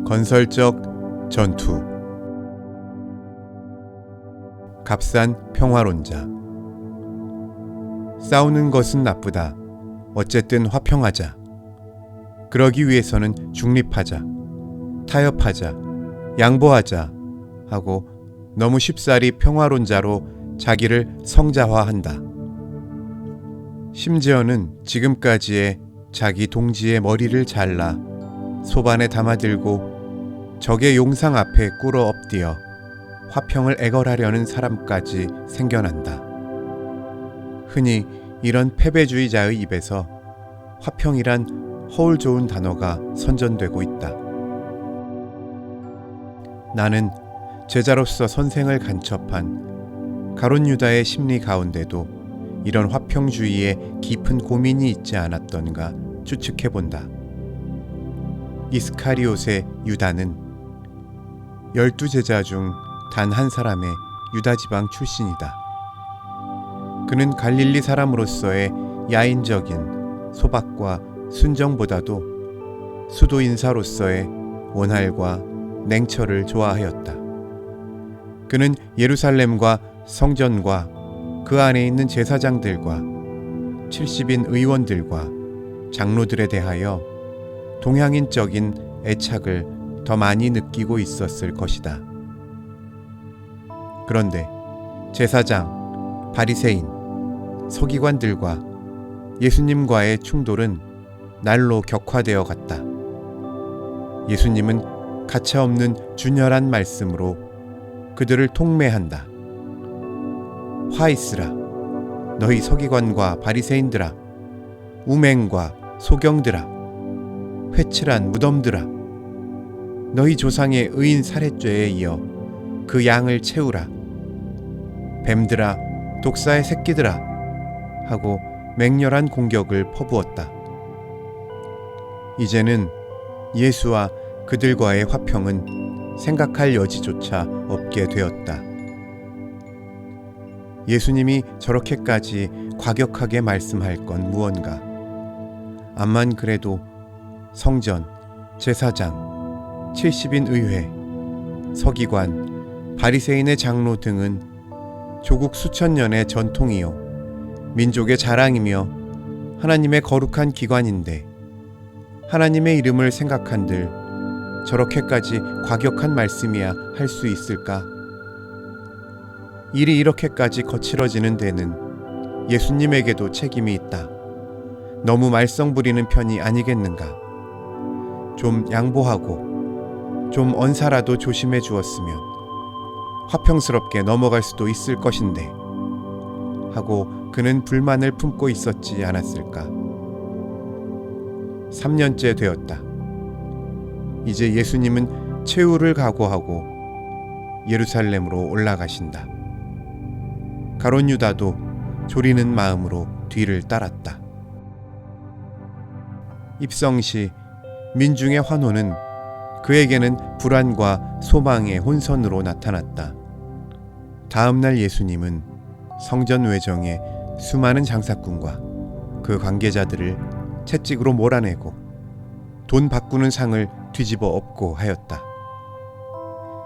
건설적 전투. 값싼 평화론자. 싸우는 것은 나쁘다. 어쨌든 화평하자. 그러기 위해서는 중립하자, 타협하자, 양보하자 하고 너무 쉽사리 평화론자로 자기를 성자화한다. 심지어는 지금까지의 자기 동지의 머리를 잘라 소반에 담아들고 적의 용상 앞에 꿇어 엎드려 화평을 애걸하려는 사람까지 생겨난다. 흔히 이런 패배주의자의 입에서 화평이란 허울 좋은 단어가 선전되고 있다. 나는 제자로서 선생을 간첩한 가룟 유다의 심리 가운데도 이런 화평주의에 깊은 고민이 있지 않았던가 추측해본다. 이스카리옷의 유다는 12제자 중 단 한 사람의 유다 지방 출신이다. 그는 갈릴리 사람으로서의 야인적인 소박과 순정보다도 수도 인사로서의 원할과 냉철을 좋아하였다. 그는 예루살렘과 성전과 그 안에 있는 제사장들과 70인 의원들과 장로들에 대하여 동양인적인 애착을 더 많이 느끼고 있었을 것이다. 그런데 제사장, 바리새인, 서기관들과 예수님과의 충돌은 날로 격화되어 갔다. 예수님은 가차없는 준열한 말씀으로 그들을 통매한다. 화 있으라. 너희 서기관과 바리새인들아, 우맹과 소경들아, 회칠한 무덤들아, 너희 조상의 의인 살해죄에 이어 그 양을 채우라. 뱀들아, 독사의 새끼들아 하고 맹렬한 공격을 퍼부었다. 이제는 예수와 그들과의 화평은 생각할 여지조차 없게 되었다. 예수님이 저렇게까지 과격하게 말씀할 건 무언가. 암만 그래도 성전, 제사장, 70인 의회, 서기관, 바리새인의 장로 등은 조국 수천 년의 전통이요 민족의 자랑이며 하나님의 거룩한 기관인데 하나님의 이름을 생각한들 저렇게까지 과격한 말씀이야 할 수 있을까? 일이 이렇게까지 거칠어지는 데는 예수님에게도 책임이 있다. 너무 말썽 부리는 편이 아니겠는가? 좀 양보하고 좀 언사라도 조심해 주었으면 화평스럽게 넘어갈 수도 있을 것인데 하고 그는 불만을 품고 있었지 않았을까? 3년째 되었다. 이제 예수님은 최후를 각오하고 예루살렘으로 올라가신다. 가룟 유다도 졸이는 마음으로 뒤를 따랐다. 입성 시 민중의 환호는 그에게는 불안과 소망의 혼선으로 나타났다. 다음 날 예수님은 성전 외정에 수많은 장사꾼과 그 관계자들을 채찍으로 몰아내고 돈 바꾸는 상을 뒤집어 엎고 하였다.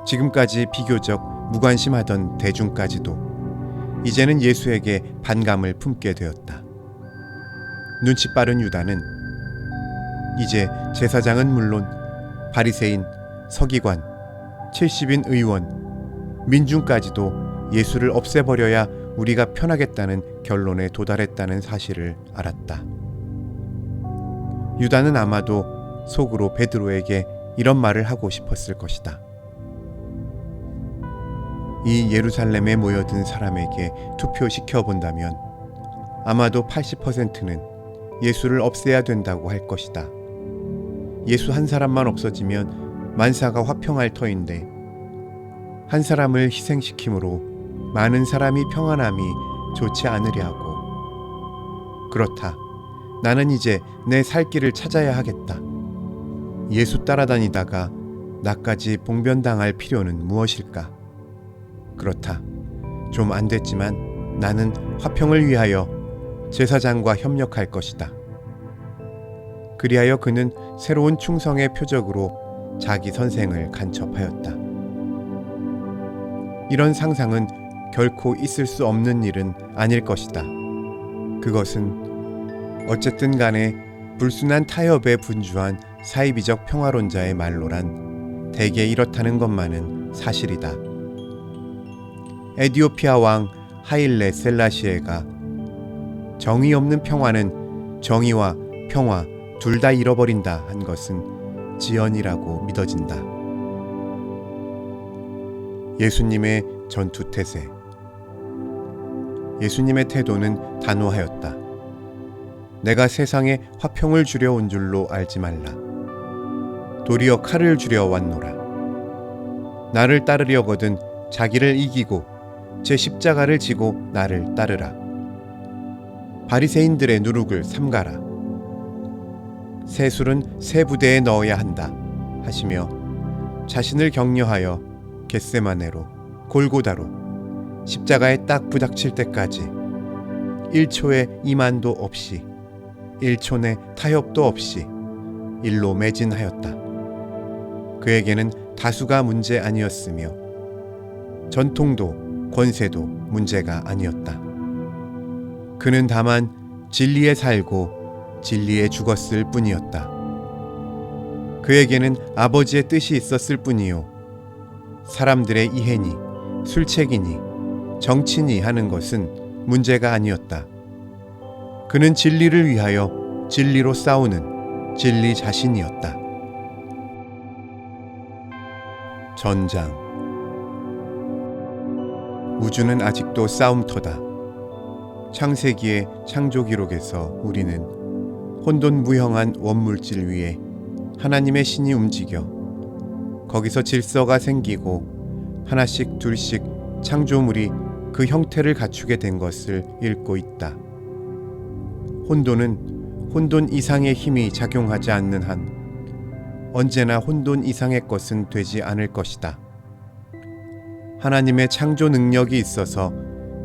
지금까지 비교적 무관심하던 대중까지도 이제는 예수에게 반감을 품게 되었다. 눈치 빠른 유다는 이제 제사장은 물론 바리새인, 서기관, 70인 의원, 민중까지도 예수를 없애버려야 우리가 편하겠다는 결론에 도달했다는 사실을 알았다. 유다는 아마도 속으로 베드로에게 이런 말을 하고 싶었을 것이다. 이 예루살렘에 모여든 사람에게 투표시켜 본다면 아마도 80%는 예수를 없애야 된다고 할 것이다. 예수 한 사람만 없어지면 만사가 화평할 터인데 한 사람을 희생시킴으로 많은 사람이 평안함이 좋지 않으랴 하고, 그렇다. 나는 이제 내 살 길을 찾아야 하겠다. 예수 따라다니다가 나까지 봉변당할 필요는 무엇일까? 그렇다. 좀 안 됐지만 나는 화평을 위하여 제사장과 협력할 것이다. 그리하여 그는 새로운 충성의 표적으로 자기 선생을 간첩하였다. 이런 상상은 결코 있을 수 없는 일은 아닐 것이다. 그것은 어쨌든 간에 불순한 타협에 분주한 사이비적 평화론자의 말로란 대개 이렇다는 것만은 사실이다. 에디오피아 왕 하일레 셀라시에가 정의 없는 평화는 정의와 평화 둘 다 잃어버린다 한 것은 지연이라고 믿어진다. 예수님의 전투태세. 예수님의 태도는 단호하였다. 내가 세상에 화평을 주려 온 줄로 알지 말라. 도리어 칼을 주려 왔노라. 나를 따르려거든 자기를 이기고 제 십자가를 지고 나를 따르라. 바리새인들의 누룩을 삼가라. 새 술은 새 부대에 넣어야 한다 하시며 자신을 격려하여 겟세마네로 골고다로 십자가에 딱 부닥칠 때까지 1초의 이만도 없이 1촌의 타협도 없이 일로 매진하였다. 그에게는 다수가 문제 아니었으며 전통도 권세도 문제가 아니었다. 그는 다만 진리에 살고 진리에 죽었을 뿐이었다. 그에게는 아버지의 뜻이 있었을 뿐이요 사람들의 이해니 술책이니 정치니 하는 것은 문제가 아니었다. 그는 진리를 위하여 진리로 싸우는 진리 자신이었다. 전장. 우주는 아직도 싸움터다. 창세기의 창조 기록에서 우리는 혼돈무형한 원물질 위에 하나님의 신이 움직여 거기서 질서가 생기고 하나씩 둘씩 창조물이 그 형태를 갖추게 된 것을 읽고 있다. 혼돈은 혼돈 이상의 힘이 작용하지 않는 한 언제나 혼돈 이상의 것은 되지 않을 것이다. 하나님의 창조 능력이 있어서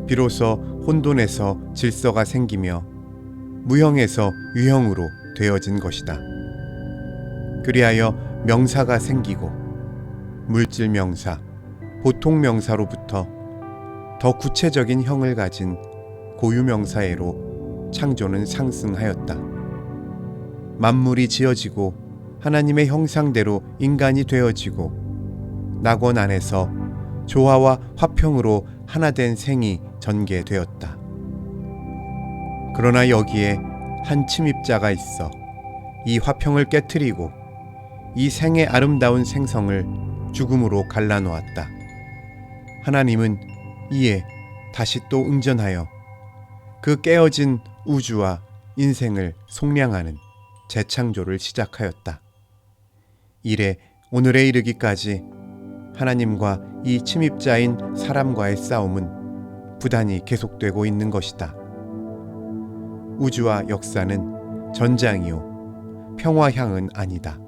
비로소 혼돈에서 질서가 생기며 무형에서 유형으로 되어진 것이다. 그리하여 명사가 생기고 물질 명사, 보통 명사로부터 더 구체적인 형을 가진 고유 명사에로 창조는 상승하였다. 만물이 지어지고 하나님의 형상대로 인간이 되어지고 낙원 안에서 조화와 화평으로 하나된 생이 전개되었다. 그러나 여기에 한 침입자가 있어 이 화평을 깨트리고 이 생의 아름다운 생성을 죽음으로 갈라놓았다. 하나님은 이에 다시 또 응전하여 그 깨어진 우주와 인생을 속량하는 재창조를 시작하였다. 이래 오늘에 이르기까지 하나님과 이 침입자인 사람과의 싸움은 부단히 계속되고 있는 것이다. 우주와 역사는 전장이요 평화향은 아니다.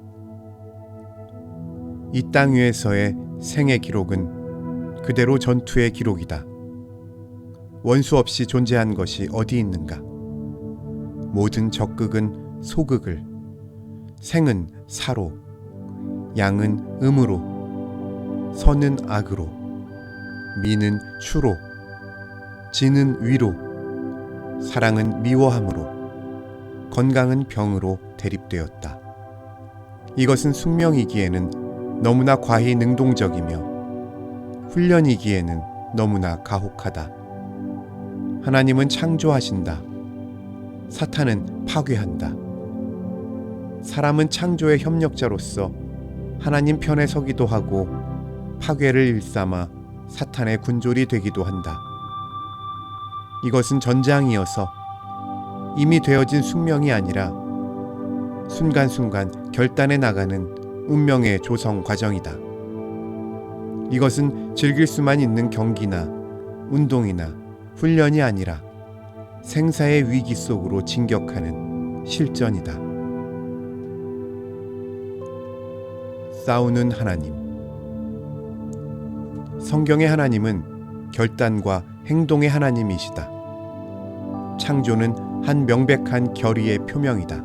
이 땅 위에서의 생의 기록은 그대로 전투의 기록이다. 원수 없이 존재한 것이 어디 있는가? 모든 적극은 소극을, 생은 사로, 양은 음으로, 선은 악으로, 미는 추로, 진은 위로, 사랑은 미워함으로, 건강은 병으로 대립되었다. 이것은 숙명이기에는 너무나 과히 능동적이며 훈련이기에는 너무나 가혹하다. 하나님은 창조하신다. 사탄은 파괴한다. 사람은 창조의 협력자로서 하나님 편에 서기도 하고 파괴를 일삼아 사탄의 군졸이 되기도 한다. 이것은 전장이어서 이미 되어진 숙명이 아니라 순간순간 결단해 나가는 운명의 조성 과정이다. 이것은 즐길 수만 있는 경기나 운동이나 훈련이 아니라 생사의 위기 속으로 진격하는 실전이다. 싸우는 하나님. 성경의 하나님은 결단과 행동의 하나님이시다. 창조는 한 명백한 결의의 표명이다.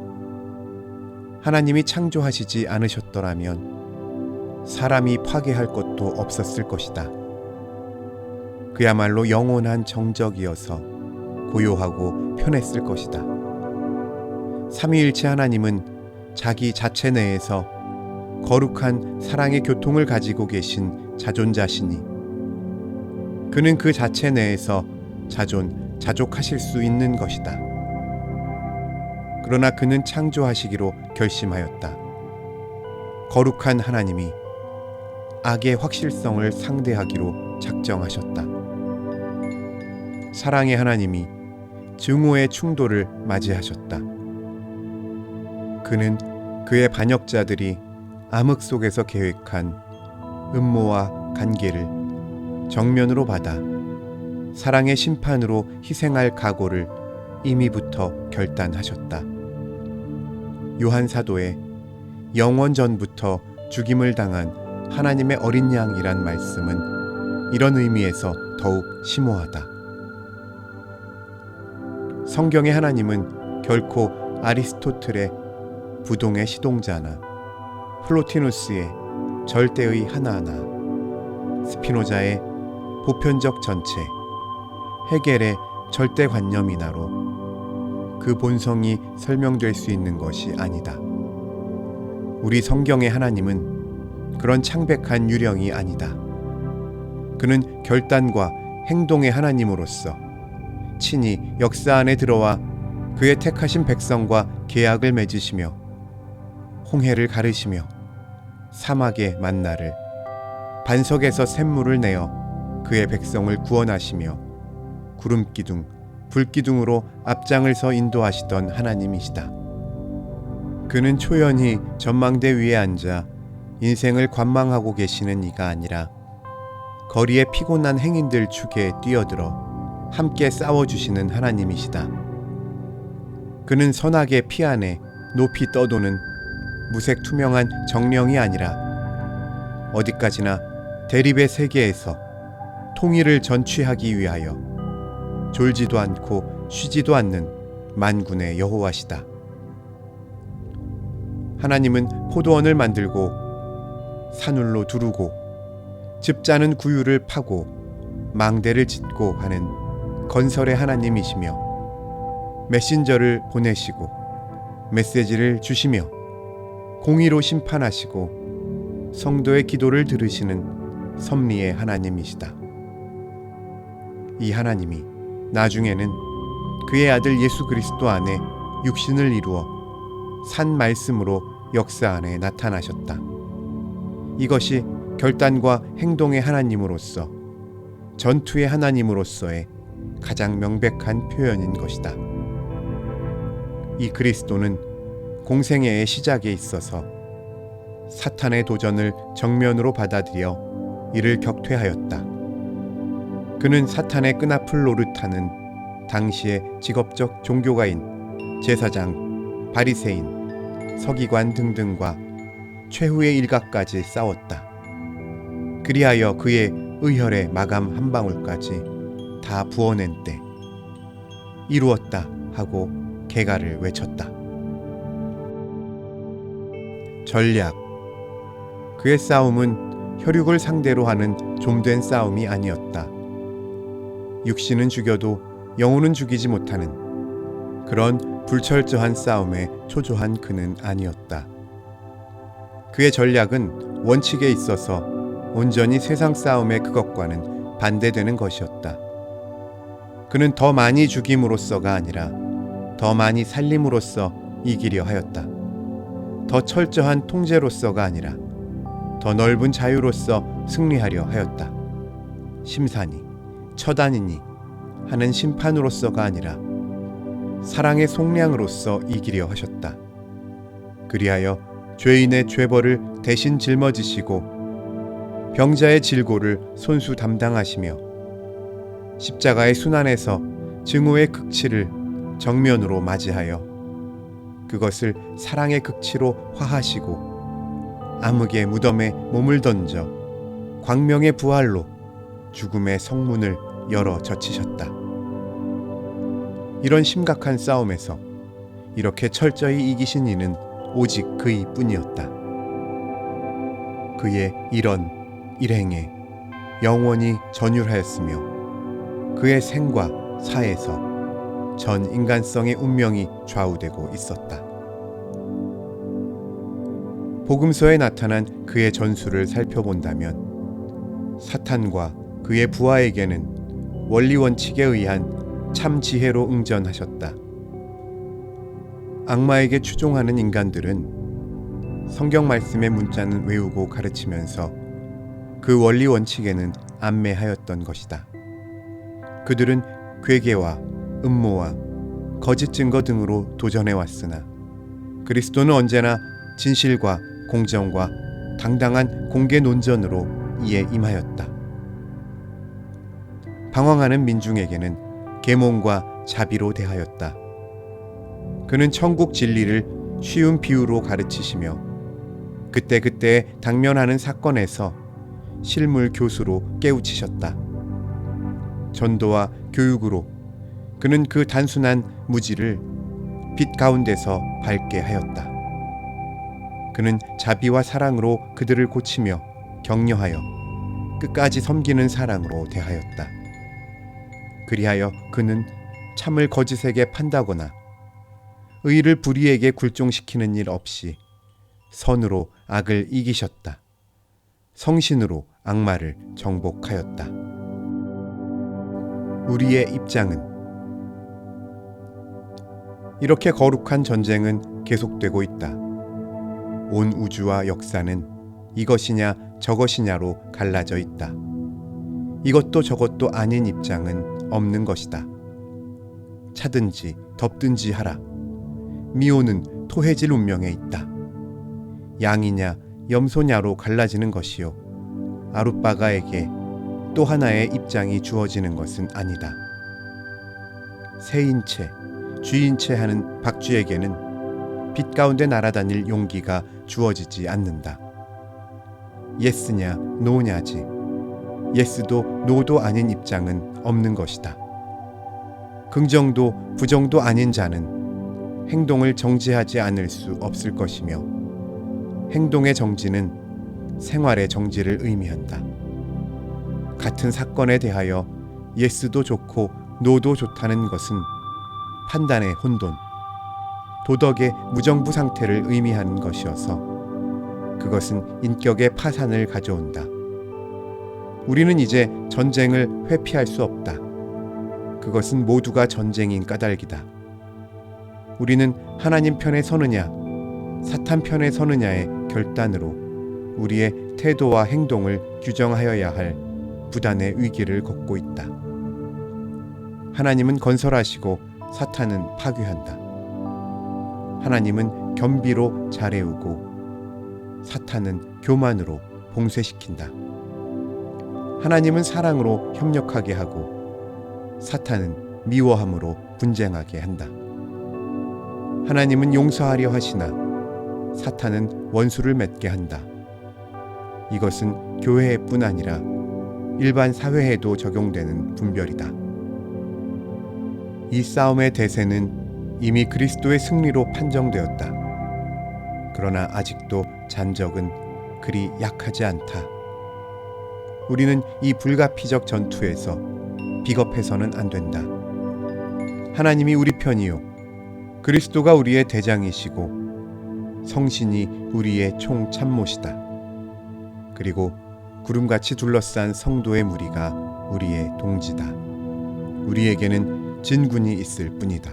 하나님이 창조하시지 않으셨더라면 사람이 파괴할 것도 없었을 것이다. 그야말로 영원한 정적이어서 고요하고 편했을 것이다. 삼위일체 하나님은 자기 자체 내에서 거룩한 사랑의 교통을 가지고 계신 자존자시니 그는 그 자체 내에서 자족하실 수 있는 것이다. 그러나 그는 창조하시기로 결심하였다. 거룩한 하나님이 악의 확실성을 상대하기로 작정하셨다. 사랑의 하나님이 증오의 충돌을 맞이하셨다. 그는 그의 반역자들이 암흑 속에서 계획한 음모와 간계를 정면으로 받아 사랑의 심판으로 희생할 각오를 이미부터 결단하셨다. 요한 사도의 영원 전부터 죽임을 당한 하나님의 어린 양이란 말씀은 이런 의미에서 더욱 심오하다. 성경의 하나님은 결코 아리스토텔의 부동의 시동자나 플로티누스의 절대의 하나하나, 스피노자의 보편적 전체, 헤겔의 절대관념이나로 그 본성이 설명될 수 있는 것이 아니다. 우리 성경의 하나님은 그런 창백한 유령이 아니다. 그는 결단과 행동의 하나님으로서 친히 역사 안에 들어와 그의 택하신 백성과 계약을 맺으시며 홍해를 가르시며 사막의 만나를 반석에서 샘물을 내어 그의 백성을 구원하시며 구름기둥, 불기둥으로 앞장을서 인도하시던 하나님이시다. 그는 초연히 전망대 위에 앉아 인생을 관망하고 계시는 이가 아니라 거리에 피곤한 행인들 축에 뛰어들어 함께 싸워주시는 하나님이시다. 그는 선악의 피 안에 높이 떠도는 무색 투명한 정령이 아니라 어디까지나 대립의 세계에서 통일을 전취하기 위하여 졸지도 않고 쉬지도 않는 만군의 여호와시다. 하나님은 포도원을 만들고 산울로 두르고 즙 짜는 구유를 파고 망대를 짓고 하는 건설의 하나님이시며 메신저를 보내시고 메시지를 주시며 공의로 심판하시고 성도의 기도를 들으시는 섭리의 하나님이시다. 이 하나님이 나중에는 그의 아들 예수 그리스도 안에 육신을 이루어 산 말씀으로 역사 안에 나타나셨다. 이것이 결단과 행동의 하나님으로서 전투의 하나님으로서의 가장 명백한 표현인 것이다. 이 그리스도는 공생애의 시작에 있어서 사탄의 도전을 정면으로 받아들여 이를 격퇴하였다. 그는 사탄의 끈앞을 노릇하는 당시의 직업적 종교가인, 제사장, 바리새인, 서기관 등등과 최후의 일각까지 싸웠다. 그리하여 그의 의혈의 마감 한 방울까지 다 부어낸 때 이루었다 하고 개가를 외쳤다. 전략. 그의 싸움은 혈육을 상대로 하는 좀된 싸움이 아니었다. 육신은 죽여도 영혼은 죽이지 못하는 그런 불철저한 싸움에 초조한 그는 아니었다. 그의 전략은 원칙에 있어서 온전히 세상 싸움의 그것과는 반대되는 것이었다. 그는 더 많이 죽임으로써가 아니라 더 많이 살림으로써 이기려 하였다. 더 철저한 통제로서가 아니라 더 넓은 자유로서 승리하려 하였다. 심사니, 처단이니 하는 심판으로서가 아니라 사랑의 속량으로서 이기려 하셨다. 그리하여 죄인의 죄벌을 대신 짊어지시고 병자의 질고를 손수 담당하시며 십자가의 순환에서 증오의 극치를 정면으로 맞이하여 그것을 사랑의 극치로 화하시고 암흑의 무덤에 몸을 던져 광명의 부활로 죽음의 성문을 열어 젖히셨다. 이런 심각한 싸움에서 이렇게 철저히 이기신 이는 오직 그이뿐이었다. 그의 일언, 일행에 영원히 전율하였으며 그의 생과 사에서 전 인간성의 운명이 좌우되고 있었다. 복음서에 나타난 그의 전술을 살펴본다면 사탄과 그의 부하에게는 원리 원칙에 의한 참 지혜로 응전하셨다. 악마에게 추종하는 인간들은 성경 말씀의 문자는 외우고 가르치면서 그 원리 원칙에는 안매하였던 것이다. 그들은 괴계와 음모와 거짓 증거 등으로 도전해 왔으나 그리스도는 언제나 진실과 공정과 당당한 공개 논전으로 이에 임하였다. 방황하는 민중에게는 계몽과 자비로 대하였다. 그는 천국 진리를 쉬운 비유로 가르치시며 그때그때 당면하는 사건에서 실물 교수로 깨우치셨다. 전도와 교육으로 그는 그 단순한 무지를 빛 가운데서 밝게 하였다. 그는 자비와 사랑으로 그들을 고치며 격려하여 끝까지 섬기는 사랑으로 대하였다. 그리하여 그는 참을 거짓에게 판다거나 의를 불의에게 굴종시키는 일 없이 선으로 악을 이기셨다. 성신으로 악마를 정복하였다. 우리의 입장은 이렇게 거룩한 전쟁은 계속되고 있다. 온 우주와 역사는 이것이냐 저것이냐로 갈라져 있다. 이것도 저것도 아닌 입장은 없는 것이다. 차든지 덮든지 하라. 미호는 토해질 운명에 있다. 양이냐 염소냐로 갈라지는 것이요 아룻바가에게 또 하나의 입장이 주어지는 것은 아니다. 새인체, 쥐인체 하는 박쥐에게는 빛 가운데 날아다닐 용기가 주어지지 않는다. 예스냐 노냐지. 예스도 노도 아닌 입장은 없는 것이다. 긍정도 부정도 아닌 자는 행동을 정지하지 않을 수 없을 것이며 행동의 정지는 생활의 정지를 의미한다. 같은 사건에 대하여 예스도 좋고 노도 좋다는 것은 판단의 혼돈, 도덕의 무정부 상태를 의미하는 것이어서 그것은 인격의 파산을 가져온다. 우리는 이제 전쟁을 회피할 수 없다. 그것은 모두가 전쟁인 까닭이다. 우리는 하나님 편에 서느냐, 사탄 편에 서느냐의 결단으로 우리의 태도와 행동을 규정하여야 할 부단의 위기를 걷고 있다. 하나님은 건설하시고 사탄은 파괴한다. 하나님은 겸비로 잘해우고 사탄은 교만으로 봉쇄시킨다. 하나님은 사랑으로 협력하게 하고 사탄은 미워함으로 분쟁하게 한다. 하나님은 용서하려 하시나 사탄은 원수를 맺게 한다. 이것은 교회뿐 아니라 일반 사회에도 적용되는 분별이다. 이 싸움의 대세는 이미 그리스도의 승리로 판정되었다. 그러나 아직도 잔적은 그리 약하지 않다. 우리는 이 불가피적 전투에서 비겁해서는 안 된다. 하나님이 우리 편이요 그리스도가 우리의 대장이시고 성신이 우리의 총 참모시다. 그리고 구름같이 둘러싼 성도의 무리가 우리의 동지다. 우리에게는 진군이 있을 뿐이다.